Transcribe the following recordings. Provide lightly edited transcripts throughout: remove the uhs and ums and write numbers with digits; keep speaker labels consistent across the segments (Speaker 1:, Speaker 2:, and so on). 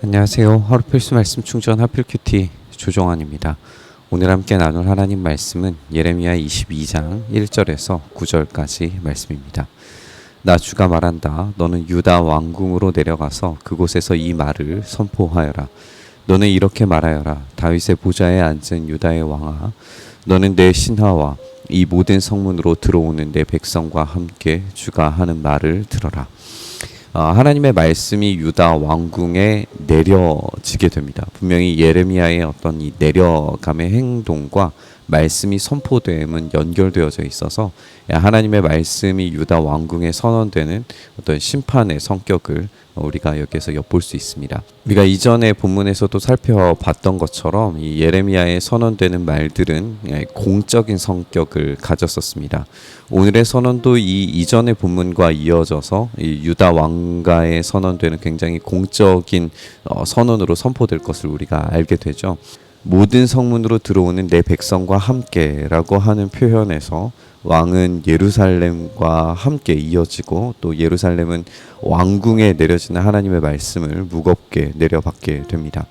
Speaker 1: 안녕하세요. 하루 필수 말씀 충전 하필 큐티 조정환입니다. 오늘 함께 나눌 하나님 말씀은 예레미야 22장 1절에서 9절까지 말씀입니다. 나 주가 말한다. 너는 유다 왕궁으로 내려가서 그곳에서 이 말을 선포하여라. 너는 이렇게 말하여라. 다윗의 보좌에 앉은 유다의 왕아, 너는 내 신하와 이 모든 성문으로 들어오는 내 백성과 함께 주가 하는 말을 들어라. 하나님의 말씀이 유다 왕궁에 내려지게 됩니다. 분명히 예레미야의 어떤 이 내려감의 행동과 말씀이 선포됨은 연결되어져 있어서 하나님의 말씀이 유다 왕궁에 선언되는 어떤 심판의 성격을 우리가 여기에서 엿볼 수 있습니다. 우리가 이전에 본문에서도 살펴봤던 것처럼 이 예레미야에 선언되는 말들은 공적인 성격을 가졌었습니다. 오늘의 선언도 이 이전의 본문과 이어져서 이 유다 왕가에 선언되는 굉장히 공적인 선언으로 선포될 것을 우리가 알게 되죠. 모든 성문으로 들어오는 내 백성과 함께라고 하는 표현에서 왕은 예루살렘과 함께 이어지고 또 예루살렘은 왕궁에 내려지는 하나님의 말씀을 무겁게 내려받게 됩니다.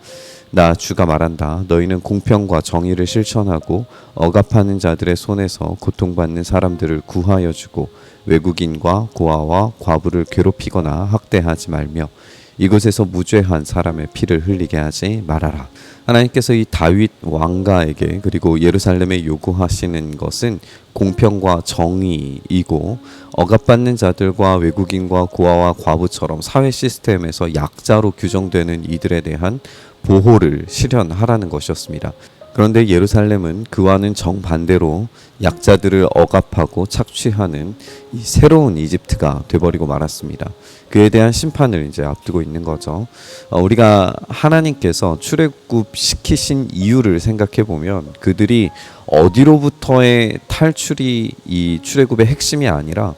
Speaker 1: 나 주가 말한다. 너희는 공평과 정의를 실천하고 억압하는 자들의 손에서 고통받는 사람들을 구하여 주고 외국인과 고아와 과부를 괴롭히거나 학대하지 말며 이곳에서 무죄한 사람의 피를 흘리게 하지 말아라. 하나님께서 이 다윗 왕가에게 그리고 예루살렘에 요구하시는 것은 공평과 정의이고 억압받는 자들과 외국인과 고아와 과부처럼 사회 시스템에서 약자로 규정되는 이들에 대한 보호를 실현하라는 것이었습니다. 그런데 예루살렘은 그와는 정반대로 약자들을 억압하고 착취하는 이 새로운 이집트가 돼버리고 말았습니다. 그에 대한 심판을 이제 앞두고 있는 거죠. 우리가 하나님께서 출애굽시키신 이유를 생각해 보면 그들이 어디로부터의 탈출이 이 출애굽의 핵심이 아니라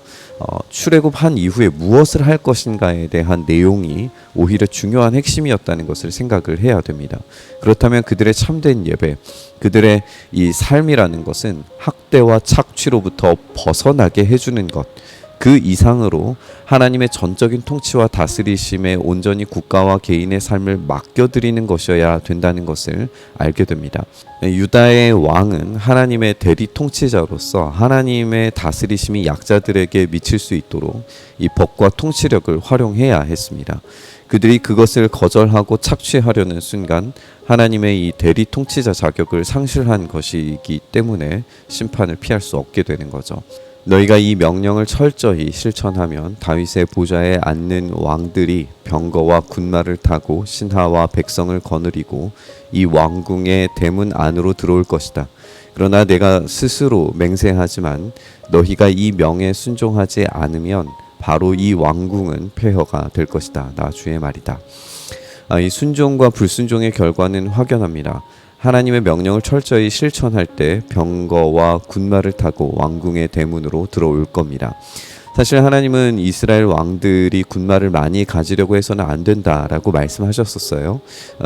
Speaker 1: 출애굽한 이후에 무엇을 할 것인가에 대한 내용이 오히려 중요한 핵심이었다는 것을 생각을 해야 됩니다. 그렇다면 그들의 참된 예배, 그들의 이 삶이라는 것은 학대와 착취로부터 벗어나게 해주는 것, 그 이상으로 하나님의 전적인 통치와 다스리심에 온전히 국가와 개인의 삶을 맡겨드리는 것이어야 된다는 것을 알게 됩니다. 유다의 왕은 하나님의 대리 통치자로서 하나님의 다스리심이 약자들에게 미칠 수 있도록 이 법과 통치력을 활용해야 했습니다. 그들이 그것을 거절하고 착취하려는 순간 하나님의 이 대리 통치자 자격을 상실한 것이기 때문에 심판을 피할 수 없게 되는 거죠. 너희가 이 명령을 철저히 실천하면 다윗의 보좌에 앉는 왕들이 병거와 군마를 타고 신하와 백성을 거느리고 이 왕궁의 대문 안으로 들어올 것이다. 그러나 내가 스스로 맹세하지만 너희가 이 명에 순종하지 않으면 바로 이 왕궁은 폐허가 될 것이다. 나 주의 말이다. 이 순종과 불순종의 결과는 확연합니다. 하나님의 명령을 철저히 실천할 때 병거와 군마를 타고 왕궁의 대문으로 들어올 겁니다. 사실 하나님은 이스라엘 왕들이 군마를 많이 가지려고 해서는 안 된다라고 말씀하셨었어요.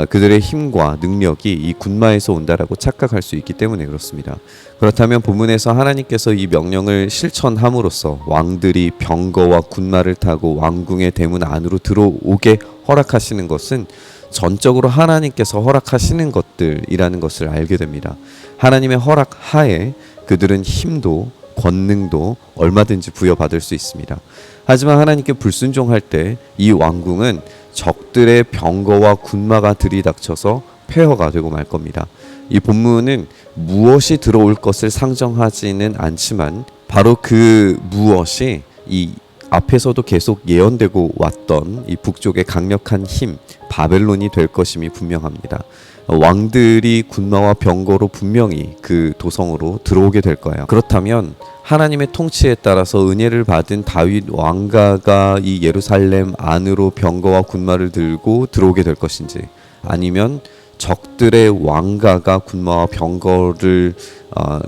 Speaker 1: 그들의 힘과 능력이 이 군마에서 온다라고 착각할 수 있기 때문에 그렇습니다. 그렇다면 본문에서 하나님께서 이 명령을 실천함으로써 왕들이 병거와 군마를 타고 왕궁의 대문 안으로 들어오게 허락하시는 것은 전적으로 하나님께서 허락하시는 것들이라는 것을 알게 됩니다. 하나님의 허락 하에 그들은 힘도 권능도 얼마든지 부여받을 수 있습니다. 하지만 하나님께 불순종할 때 이 왕궁은 적들의 병거와 군마가 들이닥쳐서 폐허가 되고 말 겁니다. 이 본문은 무엇이 들어올 것을 상정하지는 않지만 바로 그 무엇이 이 앞에서도 계속 예언되고 왔던 이 북쪽의 강력한 힘 바벨론이 될 것임이 분명합니다. 왕들이 군마와 병거로 분명히 그 도성으로 들어오게 될 거예요. 그렇다면 하나님의 통치에 따라서 은혜를 받은 다윗 왕가가 이 예루살렘 안으로 병거와 군마를 들고 들어오게 될 것인지 아니면 적들의 왕가가 군마와 병거를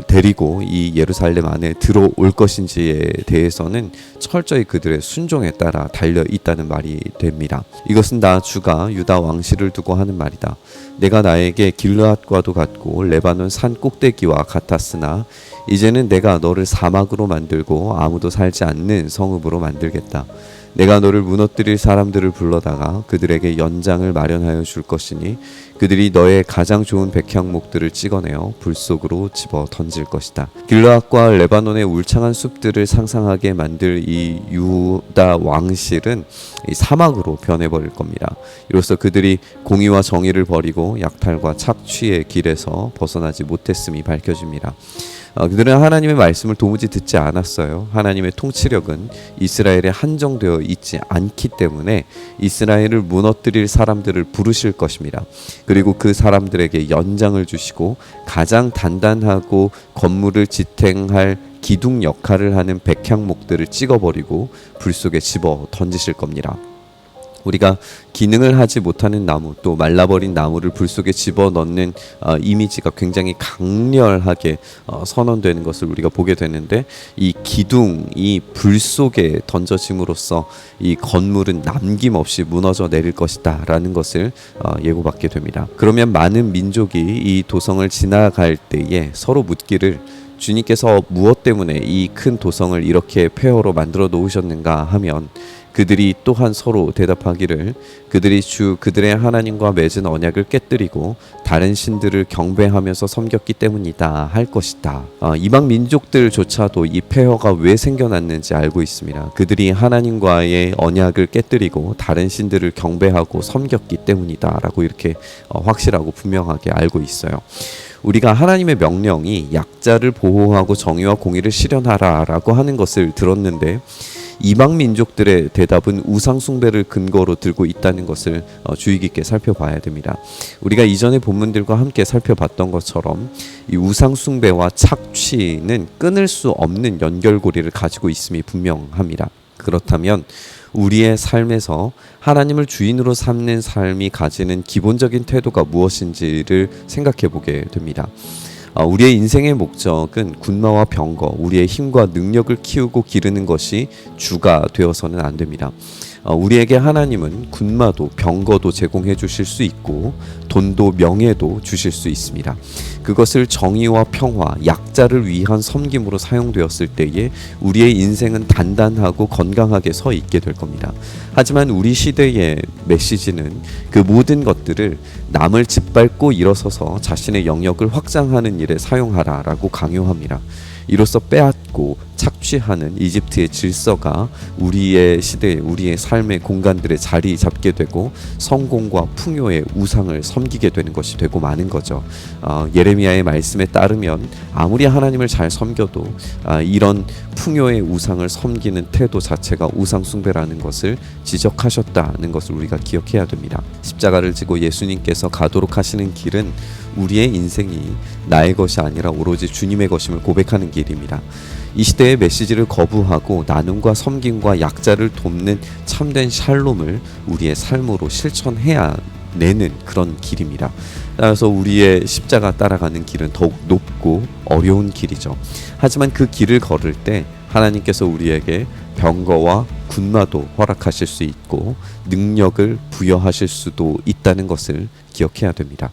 Speaker 1: 데리고 이 예루살렘 안에 들어올 것인지에 대해서는 철저히 그들의 순종에 따라 달려 있다는 말이 됩니다. 이것은 나 주가 유다 왕실을 두고 하는 말이다. 내가 나에게 길르앗과도 같고 레바논 산 꼭대기와 같았으나 이제는 내가 너를 사막으로 만들고 아무도 살지 않는 성읍으로 만들겠다. 내가 너를 무너뜨릴 사람들을 불러다가 그들에게 연장을 마련하여 줄 것이니 그들이 너의 가장 좋은 백향목들을 찍어내어 불 속으로 집어 던질 것이다. 길르앗과 레바논의 울창한 숲들을 상상하게 만들 이 유다 왕실은 이 사막으로 변해버릴 겁니다. 이로써 그들이 공의와 정의를 버리고 약탈과 착취의 길에서 벗어나지 못했음이 밝혀집니다. 그들은 하나님의 말씀을 도무지 듣지 않았어요. 하나님의 통치력은 이스라엘에 한정되어 있지 않기 때문에 이스라엘을 무너뜨릴 사람들을 부르실 것입니다. 그리고 그 사람들에게 연장을 주시고 가장 단단하고 건물을 지탱할 기둥 역할을 하는 백향목들을 찍어버리고 불 속에 집어 던지실 겁니다. 우리가 기능을 하지 못하는 나무, 또 말라버린 나무를 불 속에 집어넣는 이미지가 굉장히 강렬하게 선언되는 것을 우리가 보게 되는데, 이 기둥이 불 속에 던져짐으로써 이 건물은 남김없이 무너져 내릴 것이다 라는 것을 예고받게 됩니다. 그러면 많은 민족이 이 도성을 지나갈 때에 서로 묻기를, 주님께서 무엇 때문에 이 큰 도성을 이렇게 폐허로 만들어 놓으셨는가 하면 그들이 또한 서로 대답하기를, 그들이 그들의 하나님과 맺은 언약을 깨뜨리고 다른 신들을 경배하면서 섬겼기 때문이다 할 것이다. 이방 민족들조차도 이 폐허가 왜 생겨났는지 알고 있습니다. 그들이 하나님과의 언약을 깨뜨리고 다른 신들을 경배하고 섬겼기 때문이다 라고 이렇게 확실하고 분명하게 알고 있어요. 우리가 하나님의 명령이 약자를 보호하고 정의와 공의를 실현하라 라고 하는 것을 들었는데, 이방 민족들의 대답은 우상 숭배를 근거로 들고 있다는 것을 주의 깊게 살펴봐야 됩니다. 우리가 이전의 본문들과 함께 살펴봤던 것처럼 이 우상 숭배와 착취는 끊을 수 없는 연결고리를 가지고 있음이 분명합니다. 그렇다면 우리의 삶에서 하나님을 주인으로 삼는 삶이 가지는 기본적인 태도가 무엇인지를 생각해 보게 됩니다. 우리의 인생의 목적은 군마와 병거, 우리의 힘과 능력을 키우고 기르는 것이 주가 되어서는 안 됩니다. 우리에게 하나님은 군마도 병거도 제공해 주실 수 있고 돈도 명예도 주실 수 있습니다. 그것을 정의와 평화, 약자를 위한 섬김으로 사용되었을 때에 우리의 인생은 단단하고 건강하게 서 있게 될 겁니다. 하지만 우리 시대의 메시지는 그 모든 것들을 남을 짓밟고 일어서서 자신의 영역을 확장하는 일에 사용하라라고 강요합니다. 이로써 빼앗고 착취하는 이집트의 질서가 우리의 시대에, 우리의 삶의 공간들에 자리 잡게 되고 성공과 풍요의 우상을 섬기게 되는 것이 되고 마는 거죠. 예레미야의 말씀에 따르면 아무리 하나님을 잘 섬겨도 이런 풍요의 우상을 섬기는 태도 자체가 우상 숭배라는 것을 지적하셨다는 것을 우리가 기억해야 됩니다. 십자가를 지고 예수님께서 가도록 하시는 길은 우리의 인생이 나의 것이 아니라 오로지 주님의 것임을 고백하는 길입니다. 이 시대의 메시지를 거부하고 나눔과 섬김과 약자를 돕는 참된 샬롬을 우리의 삶으로 실천해야 내는 그런 길입니다. 따라서 우리의 십자가 따라가는 길은 더욱 높고 어려운 길이죠. 하지만 그 길을 걸을 때 하나님께서 우리에게 병거와 군마도 허락하실 수 있고 능력을 부여하실 수도 있다는 것을 기억해야 됩니다.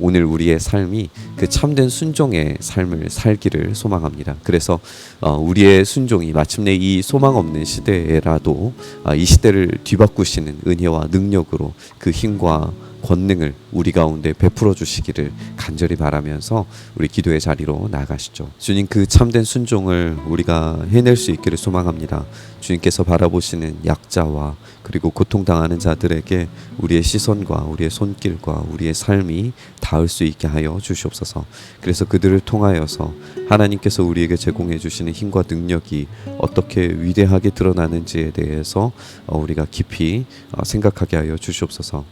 Speaker 1: 오늘 우리의 삶이 그 참된 순종의 삶을 살기를 소망합니다. 그래서 우리의 순종이 마침내 이 소망 없는 시대에라도 이 시대를 뒤바꾸시는 은혜와 능력으로 그 힘과 권능을 우리 가운데 베풀어 주시기를 간절히 바라면서 우리 기도의 자리로 나아가시죠. 주님, 그 참된 순종을 우리가 해낼 수 있기를 소망합니다. 주님께서 바라보시는 약자와 그리고 고통당하는 자들에게 우리의 시선과 우리의 손길과 우리의 삶이 닿을 수 있게 하여 주시옵소서. 그래서 그들을 통하여서 하나님께서 우리에게 제공해 주시는 힘과 능력이 어떻게 위대하게 드러나는지에 대해서 우리가 깊이 생각하게 하여 주시옵소서.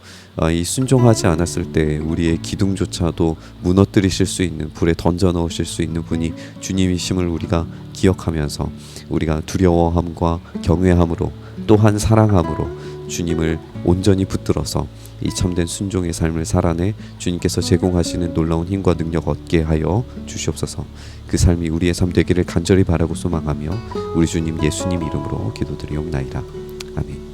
Speaker 1: 이 순종하지 않았을 때 우리의 기둥조차도 무너뜨리실 수 있는, 불에 던져 넣으실 수 있는 분이 주님이심을 우리가 기억하면서 우리가 두려워함과 경외함으로 또한 사랑함으로 주님을 온전히 붙들어서 이 참된 순종의 삶을 살아내 주님께서 제공하시는 놀라운 힘과 능력 얻게 하여 주시옵소서. 그 삶이 우리의 삶 되기를 간절히 바라고 소망하며 우리 주님 예수님 이름으로 기도드리옵나이다. 아멘.